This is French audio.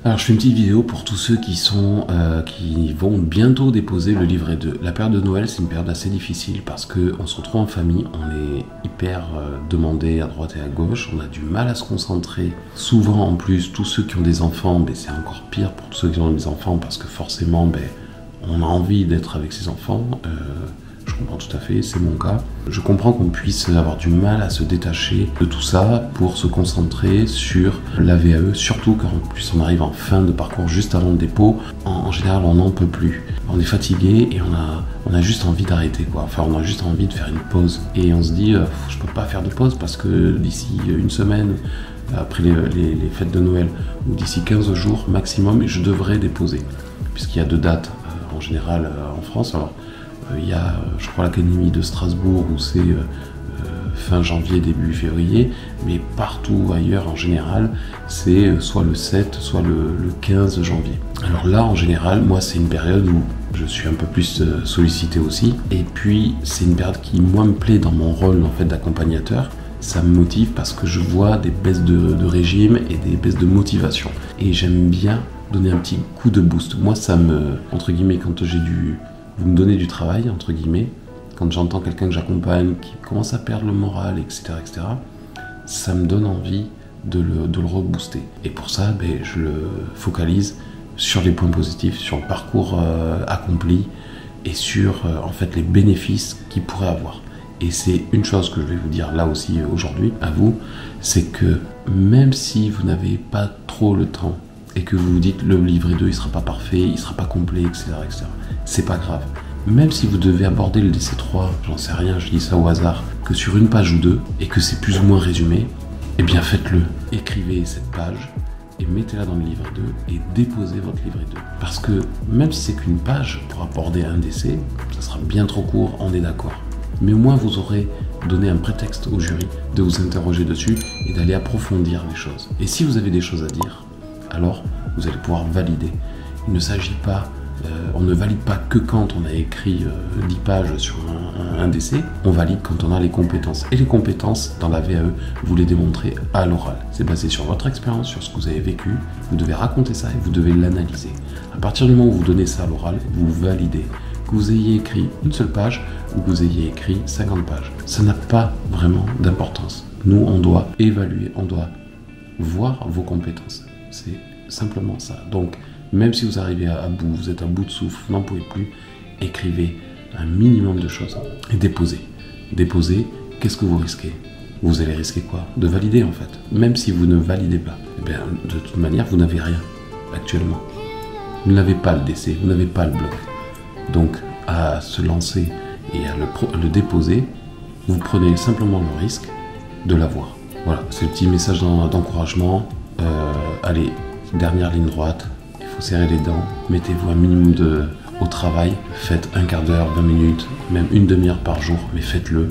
Alors je fais une petite vidéo pour tous ceux qui vont bientôt déposer le livret 2. La période de Noël, c'est une période assez difficile parce qu'on se retrouve en famille, on est hyper demandé à droite et à gauche, on a du mal à se concentrer. Souvent en plus, tous ceux qui ont des enfants, c'est encore pire pour tous ceux qui ont des enfants parce que forcément on a envie d'être avec ses enfants. Je comprends tout à fait, c'est mon cas. Je comprends qu'on puisse avoir du mal à se détacher de tout ça pour se concentrer sur la VAE, surtout quand en plus on arrive en fin de parcours juste avant le dépôt. En général, on n'en peut plus. On est fatigué et on a juste envie d'arrêter, quoi. Enfin, on a juste envie de faire une pause. Et on se dit, je peux pas faire de pause parce que d'ici une semaine, après les fêtes de Noël, ou d'ici 15 jours maximum, je devrais déposer. Puisqu'il y a 2 dates en général en France. Alors, il y a, je crois, l'Académie de Strasbourg où c'est fin janvier, début février, mais partout ailleurs en général, c'est soit le 7, soit le 15 janvier. Alors là, en général, moi, c'est une période où je suis un peu plus sollicité aussi, et puis c'est une période qui, moi, me plaît dans mon rôle en fait d'accompagnateur. Ça me motive parce que je vois des baisses de régime et des baisses de motivation. Et j'aime bien donner un petit coup de boost. Moi, ça me, entre guillemets, quand vous me donnez du travail, entre guillemets, quand j'entends quelqu'un que j'accompagne qui commence à perdre le moral, etc., ça me donne envie de le rebooster. Et pour ça, je le focalise sur les points positifs, sur le parcours accompli et sur en fait les bénéfices qu'il pourrait avoir. Et c'est une chose que je vais vous dire là aussi aujourd'hui à vous, c'est que même si vous n'avez pas trop le temps et que vous vous dites le livret 2 il sera pas parfait, il sera pas complet, etc., c'est pas grave. Même si vous devez aborder le DC3, j'en sais rien, je dis ça au hasard, que sur une page ou 2 et que c'est plus ou moins résumé, eh bien faites-le. Écrivez cette page et mettez-la dans le livret 2 et déposez votre livret 2. Parce que même si c'est qu'une page pour aborder un DC, ça sera bien trop court, on est d'accord. Mais au moins vous aurez donné un prétexte au jury de vous interroger dessus et d'aller approfondir les choses. Et si vous avez des choses à dire, alors vous allez pouvoir valider. Il ne s'agit pas, on ne valide pas que quand on a écrit 10 pages sur un DC, on valide quand on a les compétences. Et les compétences, dans la VAE, vous les démontrez à l'oral. C'est basé sur votre expérience, sur ce que vous avez vécu, vous devez raconter ça et vous devez l'analyser. À partir du moment où vous donnez ça à l'oral, vous validez. Que vous ayez écrit une seule page ou que vous ayez écrit 50 pages. Ça n'a pas vraiment d'importance. Nous, on doit évaluer, on doit voir vos compétences. C'est simplement ça. Donc, même si vous arrivez à bout, vous êtes à bout de souffle, vous n'en pouvez plus, écrivez un minimum de choses et déposez. Déposez, qu'est-ce que vous risquez? Vous allez risquer quoi? De valider en fait. Même si vous ne validez pas, de toute manière, vous n'avez rien actuellement. Vous n'avez pas le DC, vous n'avez pas le bloc. Donc, à se lancer et à le déposer, vous prenez simplement le risque de l'avoir. Voilà, c'est le petit message d'encouragement. Allez, dernière ligne droite, il faut serrer les dents, mettez-vous un minimum au travail, faites un quart d'heure, 20 minutes, même une demi-heure par jour, mais faites-le.